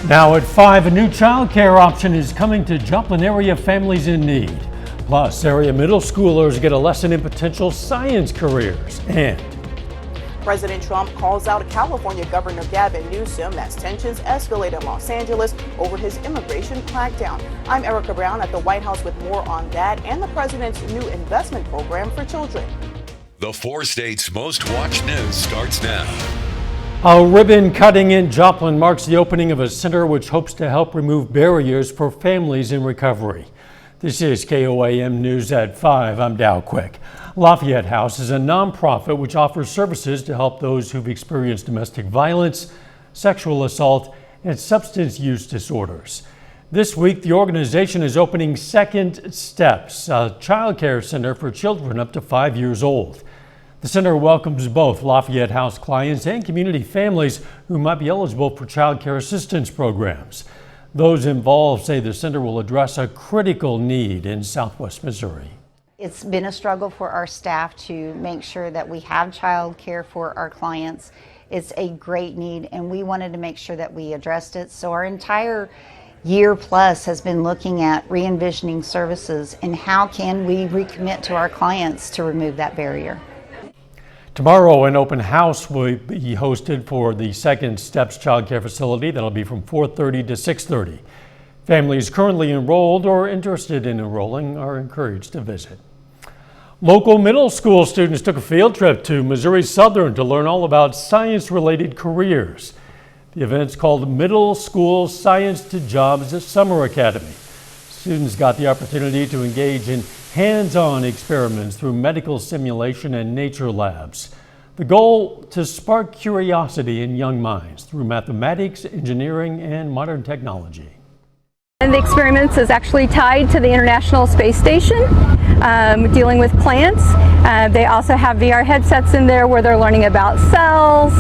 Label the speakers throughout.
Speaker 1: Now at 5, a new child care option is coming to Joplin area families in need. Plus, area middle schoolers get a lesson in potential science careers. And
Speaker 2: President Trump calls out California Governor Gavin Newsom as tensions escalate in Los Angeles over his immigration crackdown. I'm Erica Brown at the White House with more on that and the president's new investment program for children.
Speaker 3: The 4 states' most watched news starts now.
Speaker 1: A ribbon cutting in Joplin marks the opening of a center which hopes to help remove barriers for families in recovery. This is KOAM News at 5. I'm Dow Quick. Lafayette House is a nonprofit which offers services to help those who've experienced domestic violence, sexual assault, and substance use disorders. This week, the organization is opening Second Steps, a child care center for children up to 5 years old. The center welcomes both Lafayette House clients and community families who might be eligible for child care assistance programs. Those involved say the center will address a critical need in Southwest Missouri.
Speaker 4: It's been a struggle for our staff to make sure that we have child care for our clients. It's a great need, and we wanted to make sure that we addressed it. So our entire year plus has been looking at re-envisioning services and how can we recommit to our clients to remove that barrier.
Speaker 1: Tomorrow, an open house will be hosted for the Second Steps Child Care Facility. That'll be from 4:30 to 6:30. Families currently enrolled or interested in enrolling are encouraged to visit. Local middle school students took a field trip to Missouri Southern to learn all about science-related careers. The event's called Middle School Science to Jobs Summer Academy. Students got the opportunity to engage in hands-on experiments through medical simulation and nature labs. The goal, to spark curiosity in young minds through mathematics, engineering, and modern technology.
Speaker 5: And the experiments is actually tied to the International Space Station, dealing with plants. They also have VR headsets in there where they're learning about cells.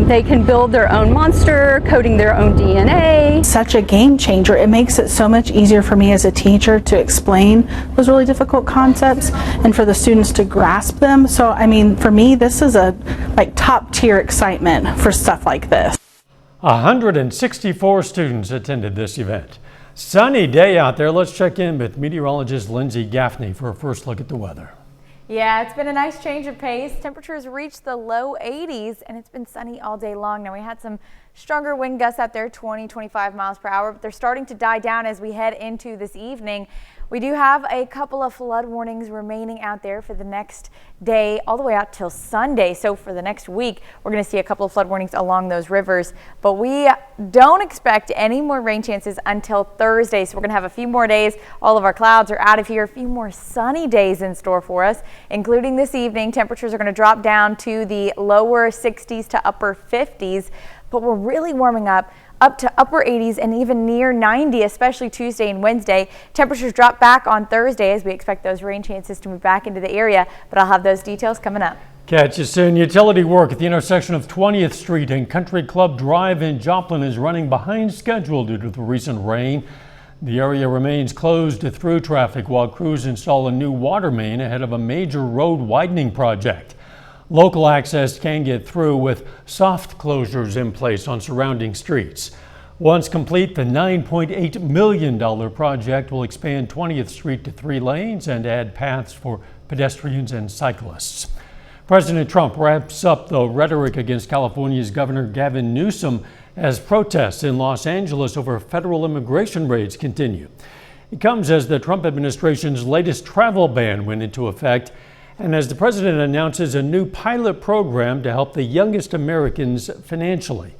Speaker 5: They can build their own monster, coding their own DNA.
Speaker 6: Such a game changer. It makes it so much easier for me as a teacher to explain those really difficult concepts and for the students to grasp them. So, I mean, for me, this is a top tier excitement for stuff like this.
Speaker 1: 164 students attended this event. Sunny day out there. Let's check in with meteorologist Lindsay Gaffney for a first look at the weather.
Speaker 7: Yeah, it's been a nice change of pace. Temperatures reached the low 80s and it's been sunny all day long. Now we had some stronger wind gusts out there, 20-25 miles per hour, but they're starting to die down as we head into this evening. We do have a couple of flood warnings remaining out there for the next day all the way out till Sunday. So for the next week, we're going to see a couple of flood warnings along those rivers, but we don't expect any more rain chances until Thursday. So we're going to have a few more days. All of our clouds are out of here. A few more sunny days in store for us, including this evening. Temperatures are going to drop down to the lower 60s to upper 50s, but we're really warming up to upper 80s and even near 90, especially Tuesday and Wednesday. Temperatures drop back on Thursday as we expect those rain chances to move back into the area, but I'll have those details coming up.
Speaker 1: Catch you soon. Utility work at the intersection of 20th Street and Country Club Drive in Joplin is running behind schedule due to the recent rain. The area remains closed to through traffic while crews install a new water main ahead of a major road widening project. Local access can get through with soft closures in place on surrounding streets. Once complete, the $9.8 million project will expand 20th Street to 3 lanes and add paths for pedestrians and cyclists. President Trump wraps up the rhetoric against California's Governor Gavin Newsom as protests in Los Angeles over federal immigration raids continue. It comes as the Trump administration's latest travel ban went into effect, and as the president announces a new pilot program to help the youngest Americans financially.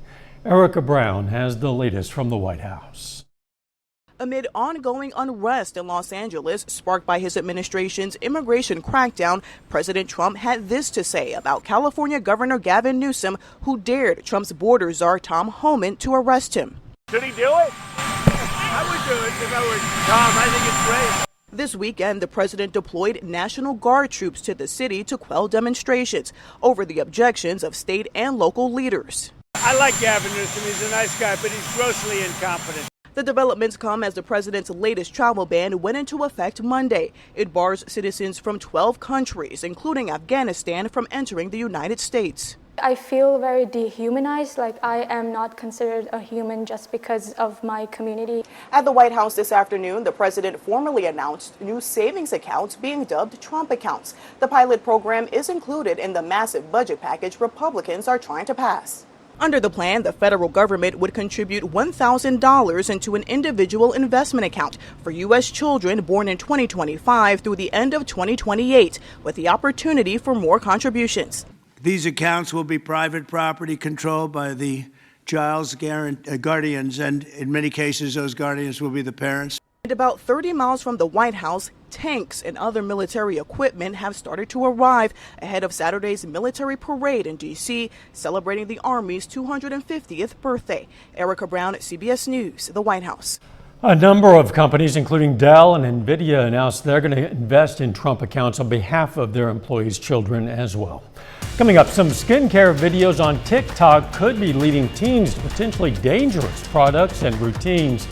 Speaker 1: Erica Brown has the latest from the White House.
Speaker 2: Amid ongoing unrest in Los Angeles, sparked by his administration's immigration crackdown, President Trump had this to say about California Governor Gavin Newsom, who dared Trump's border czar Tom Homan to arrest him.
Speaker 8: Should he do it? I would do it if I were Tom. I think it's great.
Speaker 2: This weekend, the president deployed National Guard troops to the city to quell demonstrations over the objections of state and local leaders.
Speaker 8: I like Gavin Newsom. He's a nice guy, but he's grossly incompetent.
Speaker 2: The developments come as the president's latest travel ban went into effect Monday. It bars citizens from 12 countries, including Afghanistan, from entering the United States.
Speaker 9: I feel very dehumanized, like I am not considered a human just because of my community.
Speaker 2: At the White House this afternoon, the president formally announced new savings accounts being dubbed Trump accounts. The pilot program is included in the massive budget package Republicans are trying to pass. Under the plan, the federal government would contribute $1,000 into an individual investment account for U.S. children born in 2025 through the end of 2028, with the opportunity for more contributions.
Speaker 10: These accounts will be private property controlled by the child's guardians, and in many cases, those guardians will be the parents.
Speaker 2: And about 30 miles from the White House, tanks and other military equipment have started to arrive ahead of Saturday's military parade in D.C., celebrating the Army's 250th birthday. Erica Brown, CBS News, the White House.
Speaker 1: A number of companies, including Dell and NVIDIA, announced they're going to invest in Trump accounts on behalf of their employees' children as well. Coming up, some skincare videos on TikTok could be leading teens to potentially dangerous products and routines.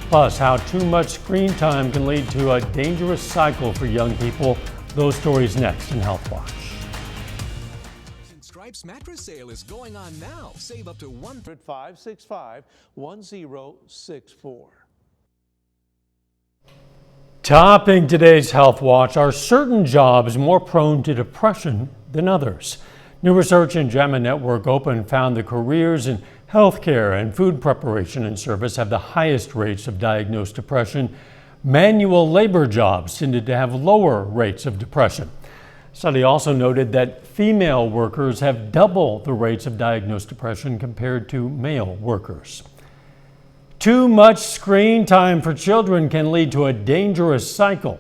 Speaker 1: Plus, how too much screen time can lead to a dangerous cycle for young people. Those stories next in Health Watch.
Speaker 11: Stripes mattress sale is going on now. Save up to 1-565-1064.
Speaker 1: Topping today's Health Watch, are certain jobs more prone to depression than others? New research in JAMA Network Open found the careers in healthcare and food preparation and service have the highest rates of diagnosed depression. Manual labor jobs tended to have lower rates of depression. Study also noted that female workers have double the rates of diagnosed depression compared to male workers. Too much screen time for children can lead to a dangerous cycle.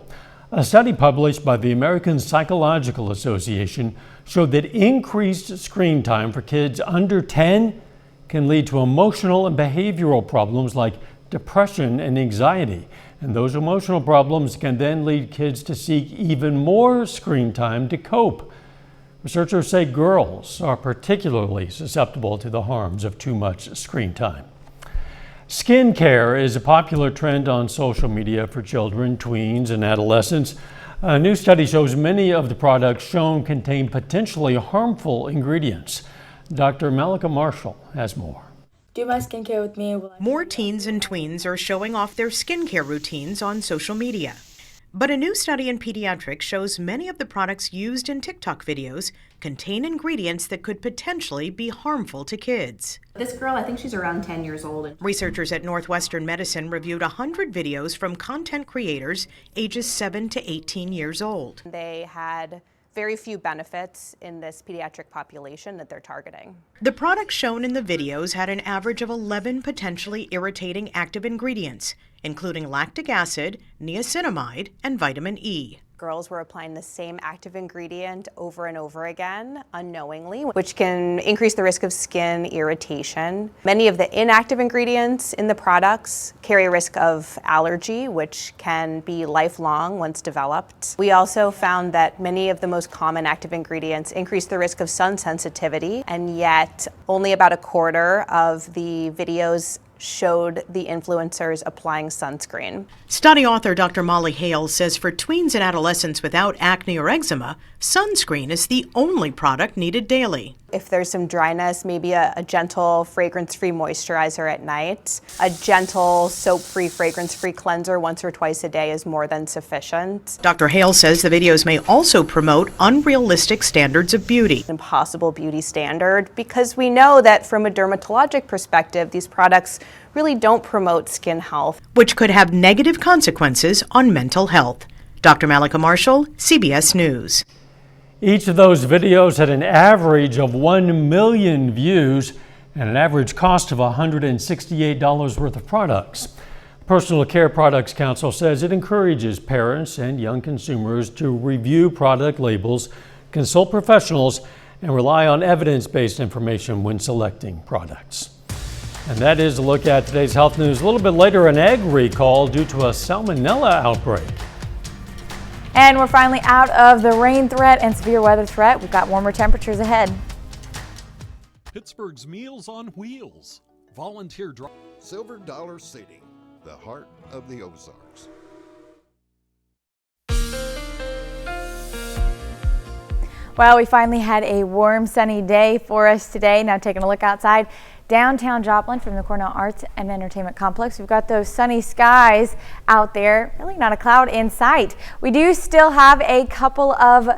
Speaker 1: A study published by the American Psychological Association showed that increased screen time for kids under 10 can lead to emotional and behavioral problems like depression and anxiety. And those emotional problems can then lead kids to seek even more screen time to cope. Researchers say girls are particularly susceptible to the harms of too much screen time. Skincare is a popular trend on social media for children, tweens, and adolescents. A new study shows many of the products shown contain potentially harmful ingredients. Dr. Malika Marshall has more.
Speaker 9: Do my skincare with me.
Speaker 12: More teens and tweens are showing off their skincare routines on social media. But a new study in pediatrics shows many of the products used in TikTok videos contain ingredients that could potentially be harmful to kids.
Speaker 13: This girl, I think she's around 10 years old.
Speaker 12: Researchers at Northwestern Medicine reviewed 100 videos from content creators ages 7 to 18 years old.
Speaker 13: They had very few benefits in this pediatric population that they're targeting.
Speaker 12: The products shown in the videos had an average of 11 potentially irritating active ingredients, including lactic acid, niacinamide, and vitamin E.
Speaker 13: Girls were applying the same active ingredient over and over again unknowingly, which can increase the risk of skin irritation. Many of the inactive ingredients in the products carry a risk of allergy, which can be lifelong once developed. We also found that many of the most common active ingredients increase the risk of sun sensitivity, and yet only about a quarter of the videos showed the influencers applying sunscreen.
Speaker 12: Study author Dr. Molly Hale says for tweens and adolescents without acne or eczema, sunscreen is the only product needed daily.
Speaker 13: If there's some dryness, maybe a gentle fragrance-free moisturizer at night. A gentle soap-free, fragrance-free cleanser once or twice a day is more than sufficient.
Speaker 12: Dr. Hale says the videos may also promote unrealistic standards of beauty.
Speaker 13: Impossible beauty standard, because we know that from a dermatologic perspective, these products really don't promote skin health,
Speaker 12: which could have negative consequences on mental health. Dr. Malika Marshall, CBS News.
Speaker 1: Each of those videos had an average of 1 million views and an average cost of $168 worth of products. Personal Care Products Council says it encourages parents and young consumers to review product labels, consult professionals, and rely on evidence-based information when selecting products. And that is a look at today's health news. A little bit later, an egg recall due to a salmonella outbreak.
Speaker 7: And we're finally out of the rain threat and severe weather threat. We've got warmer temperatures ahead.
Speaker 14: Pittsburgh's Meals on Wheels. Volunteer drive.
Speaker 15: Silver Dollar City, the heart of the Ozarks.
Speaker 7: Well, we finally had a warm, sunny day for us today. Now taking a look outside downtown Joplin from the Cornell Arts and Entertainment Complex. We've got those sunny skies out there, really not a cloud in sight. We do still have a couple of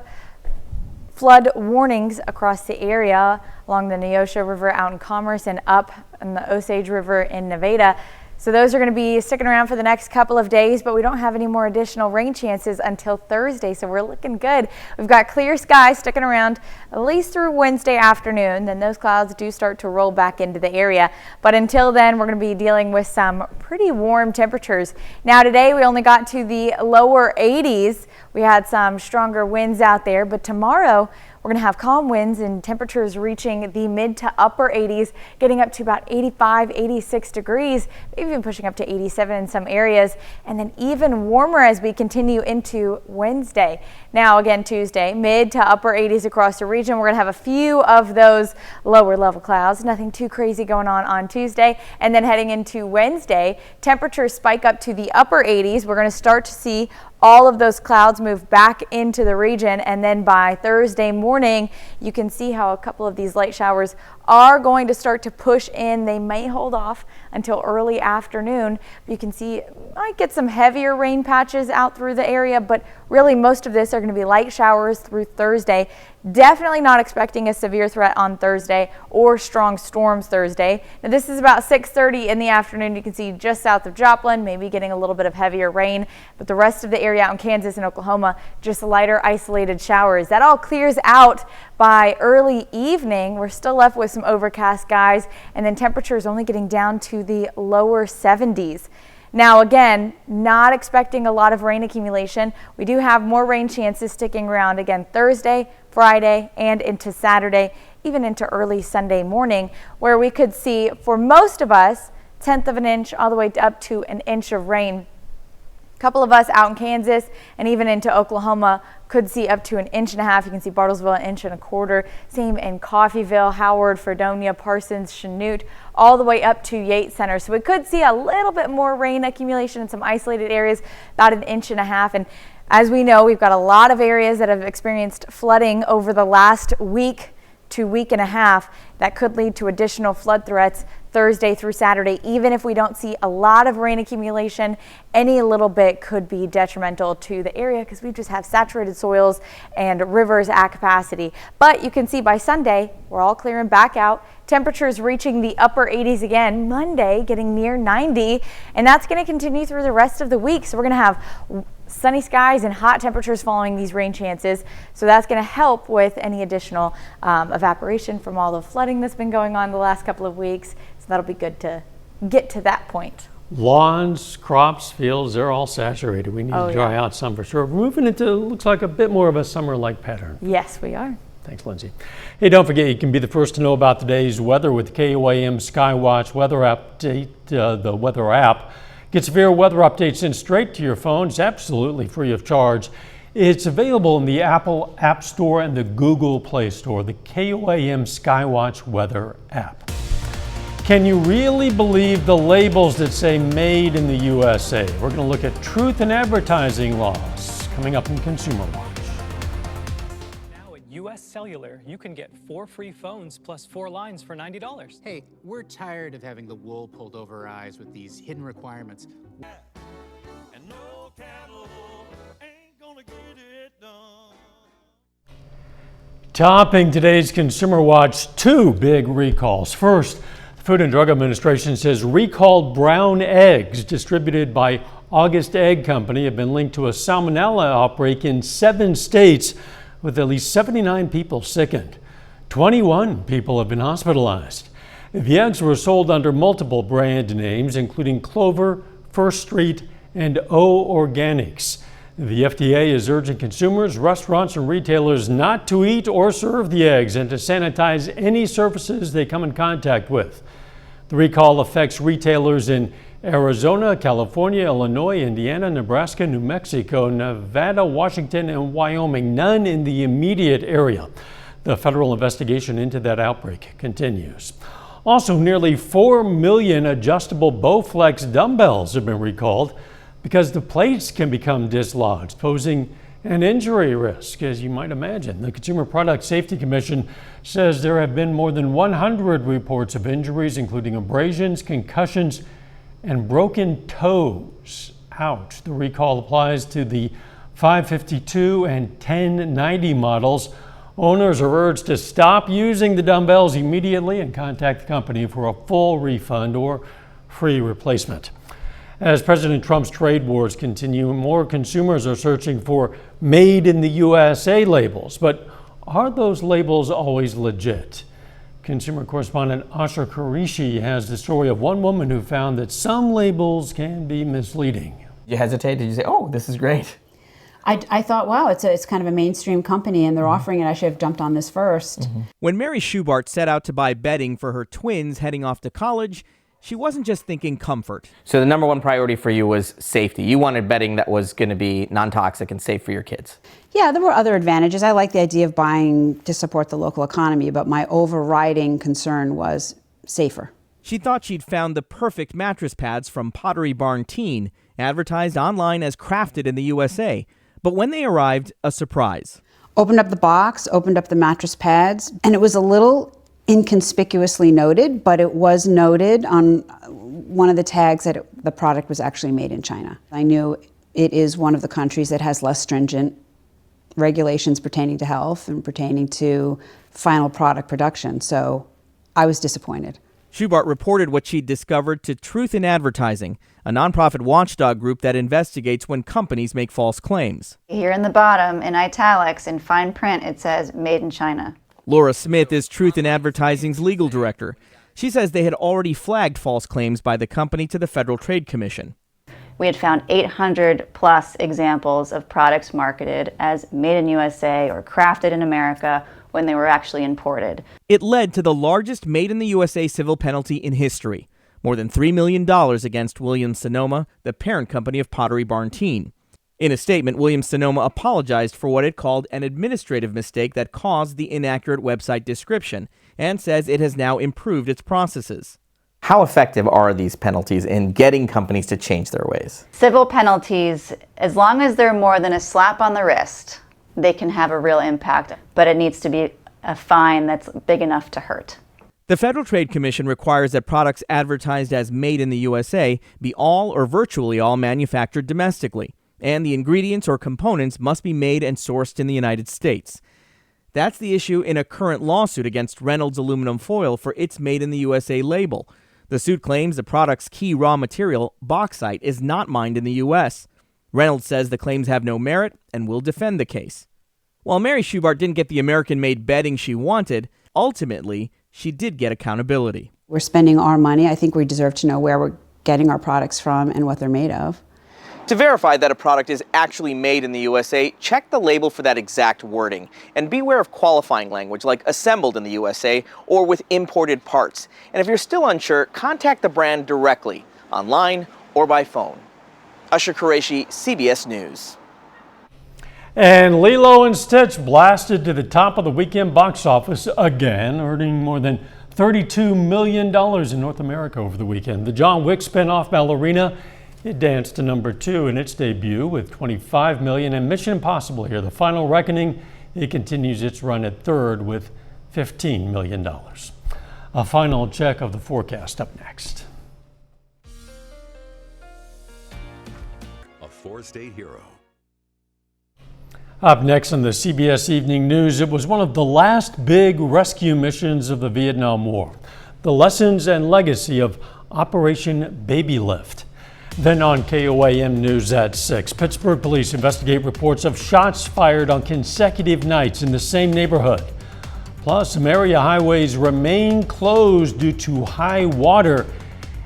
Speaker 7: flood warnings across the area along the Neosho River out in Commerce and up in the Osage River in Nevada. So those are going to be sticking around for the next couple of days, but we don't have any more additional rain chances until Thursday, so we're looking good. We've got clear skies sticking around at least through Wednesday afternoon. Then those clouds do start to roll back into the area. But until then, we're going to be dealing with some pretty warm temperatures. Now today we only got to the lower 80s. We had some stronger winds out there, but tomorrow we're going to have calm winds and temperatures reaching the mid to upper 80s, getting up to about 85, 86 degrees, even pushing up to 87 in some areas, and then even warmer as we continue into Wednesday. Now again, Tuesday, mid to upper 80s across the region. We're going to have a few of those lower level clouds, nothing too crazy going on Tuesday. And then heading into Wednesday, temperatures spike up to the upper 80s. We're going to start to see all of those clouds move back into the region, and then by Thursday morning you can see how a couple of these light showers are going to start to push in. They may hold off until early afternoon. You can see might get some heavier rain patches out through the area, but really most of this are going to be light showers through Thursday. Definitely not expecting a severe threat on Thursday or strong storms Thursday. Now this is about 6:30 in the afternoon. You can see just south of Joplin, maybe getting a little bit of heavier rain, but the rest of the area out in Kansas and Oklahoma, just lighter isolated showers. That all clears out by early evening. We're still left with some overcast skies, and then temperatures only getting down to the lower 70s. Now again, not expecting a lot of rain accumulation. We do have more rain chances sticking around again Thursday, Friday, and into Saturday, even into early Sunday morning, where we could see, for most of us, 1/10 of an inch all the way up to an inch of rain. A couple of us out in Kansas and even into Oklahoma could see up to 1.5 inches. You can see Bartlesville 1.25 inches. Same in Coffeyville, Howard, Fredonia, Parsons, Chanute, all the way up to Yates Center. So we could see a little bit more rain accumulation in some isolated areas, about 1.5 inches. And as we know, we've got a lot of areas that have experienced flooding over the last week to week and a half that could lead to additional flood threats Thursday through Saturday. Even if we don't see a lot of rain accumulation, any little bit could be detrimental to the area because we just have saturated soils and rivers at capacity. But you can see by Sunday, we're all clearing back out. Temperatures reaching the upper 80s again. Monday getting near 90, and that's going to continue through the rest of the week. So we're going to have sunny skies and hot temperatures following these rain chances. So that's going to help with any additional evaporation from all the flooding that's been going on the last couple of weeks. So that'll be good to get to that point.
Speaker 1: Lawns, crops, fields, they're all saturated. We need to dry out some for sure. We're moving into, looks like a bit more of a summer-like pattern.
Speaker 7: Yes, we are.
Speaker 1: Thanks, Lindsay. Hey, don't forget, you can be the first to know about today's weather with the KOAM Skywatch weather update. The weather app. Get severe weather updates sent straight to your phone. It's absolutely free of charge. It's available in the Apple App Store and the Google Play Store, the KOAM Skywatch weather app. Can you really believe the labels that say made in the USA? We're going to look at truth in advertising laws coming up in Consumer Watch.
Speaker 16: US Cellular, you can get 4 free phones plus 4 lines for $90.
Speaker 17: Hey, we're tired of having the wool pulled over our eyes with these hidden requirements.
Speaker 18: And no cattle ain't gonna get it done.
Speaker 1: Topping today's Consumer Watch, 2 big recalls. First, the Food and Drug Administration says recalled brown eggs distributed by August Egg Company have been linked to a salmonella outbreak in 7 states, with at least 79 people sickened. 21 people have been hospitalized. The eggs were sold under multiple brand names, including Clover, First Street, and O Organics. The FDA is urging consumers, restaurants, and retailers not to eat or serve the eggs and to sanitize any surfaces they come in contact with. The recall affects retailers in Arizona, California, Illinois, Indiana, Nebraska, New Mexico, Nevada, Washington, and Wyoming. None in the immediate area. The federal investigation into that outbreak continues. Also, nearly 4 million adjustable Bowflex dumbbells have been recalled because the plates can become dislodged, posing and injury risk, as you might imagine. The Consumer Product Safety Commission says there have been more than 100 reports of injuries, including abrasions, concussions, and broken toes. Ouch. The recall applies to the 552 and 1090 models. Owners are urged to stop using the dumbbells immediately and contact the company for a full refund or free replacement. As President Trump's trade wars continue, more consumers are searching for Made in the USA labels. But are those labels always legit? Consumer correspondent Asha Qureshi has the story of one woman who found that some labels can be misleading.
Speaker 19: You hesitate? Did you say, oh, this is great?
Speaker 20: I thought, wow, it's kind of a mainstream company and they're offering it. I should have jumped on this first.
Speaker 21: When Mary Schubart set out to buy bedding for her twins heading off to college, she wasn't just thinking comfort.
Speaker 19: So the number one priority for you was safety. You wanted bedding that was going to be non-toxic and safe for your kids.
Speaker 20: Yeah, there were other advantages. I like the idea of buying to support the local economy, but my overriding concern was safer.
Speaker 21: She thought she'd found the perfect mattress pads from Pottery Barn Teen, advertised online as crafted in the USA. But when they arrived, a surprise.
Speaker 20: Opened up the box, opened up the mattress pads, and it was a little inconspicuously noted, but it was noted on one of the tags that the product was actually made in China. I knew it is one of the countries that has less stringent regulations pertaining to health and pertaining to final product production, so I was disappointed.
Speaker 21: Schubart reported what she'd discovered to Truth in Advertising, a nonprofit watchdog group that investigates when companies make false claims.
Speaker 22: Here in the bottom, in italics, in fine print, it says Made in China.
Speaker 21: Laura Smith is Truth in Advertising's legal director. She says they had already flagged false claims by the company to the Federal Trade Commission.
Speaker 22: We had found 800 plus examples of products marketed as Made in USA or crafted in America when they were actually imported.
Speaker 21: It led to the largest Made in the USA civil penalty in history, more than $3 million against Williams-Sonoma, the parent company of Pottery Barn Teen. In a statement, Williams-Sonoma apologized for what it called an administrative mistake that caused the inaccurate website description and says it has now improved its processes.
Speaker 19: How effective are these penalties in getting companies to change their ways?
Speaker 22: Civil penalties, as long as they're more than a slap on the wrist, they can have a real impact, but it needs to be a fine that's big enough to hurt.
Speaker 21: The Federal Trade Commission requires that products advertised as Made in the USA be all or virtually all manufactured domestically, and the ingredients or components must be made and sourced in the United States. That's the issue in a current lawsuit against Reynolds Aluminum Foil for its Made in the USA label. The suit claims the product's key raw material, bauxite, is not mined in the U.S. Reynolds says the claims have no merit and will defend the case. While Mary Schubart didn't get the American-made bedding she wanted, ultimately, she did get accountability.
Speaker 20: We're spending our money. I think we deserve to know where we're getting our products from and what they're made of.
Speaker 19: To verify that a product is actually made in the USA, check the label for that exact wording. And beware of qualifying language like assembled in the USA or with imported parts. And if you're still unsure, contact the brand directly, online or by phone. Asha Qureshi, CBS News.
Speaker 1: And Lilo and Stitch blasted to the top of the weekend box office again, earning more than $32 million in North America over the weekend. The John Wick spin-off Ballerina, it danced to number 2 in its debut with $25 million, and Mission Impossible here, The Final Reckoning, it continues its run at third with $15 million. A final check of the forecast up next.
Speaker 3: A four-state hero.
Speaker 1: Up next on the CBS Evening News, it was one of the last big rescue missions of the Vietnam War. The lessons and legacy of Operation Baby Lift. Then on KOAM News at 6, Pittsburgh police investigate reports of shots fired on consecutive nights in the same neighborhood. Plus, some area highways remain closed due to high water.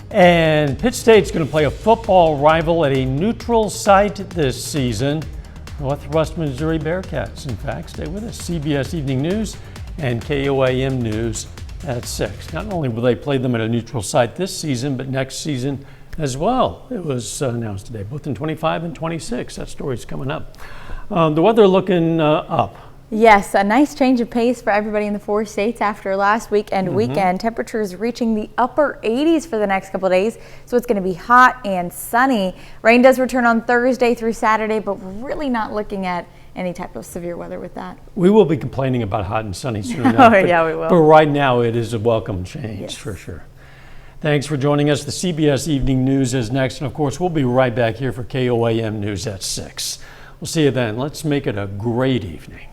Speaker 1: And Pitt State's going to play a football rival at a neutral site this season. Northwest Missouri Bearcats, in fact. Stay with us. CBS Evening News and KOAM News at 6. Not only will they play them at a neutral site this season, but next season as well. It was announced today, both in 25 and 26. That story's coming up. The weather looking up.
Speaker 7: Yes, a nice change of pace for everybody in the 4 states after last weekend. Temperatures reaching the upper 80s for the next couple of days, so it's going to be hot and sunny. Rain does return on Thursday through Saturday, but we're really not looking at any type of severe weather with that.
Speaker 1: We will be complaining about hot and sunny soon enough.
Speaker 7: Yeah, we will.
Speaker 1: But right now it is a welcome change,
Speaker 7: Yes.
Speaker 1: for sure. Thanks for joining us. The CBS Evening News is next. And of course, we'll be right back here for KOAM News at 6. We'll see you then. Let's make it a great evening.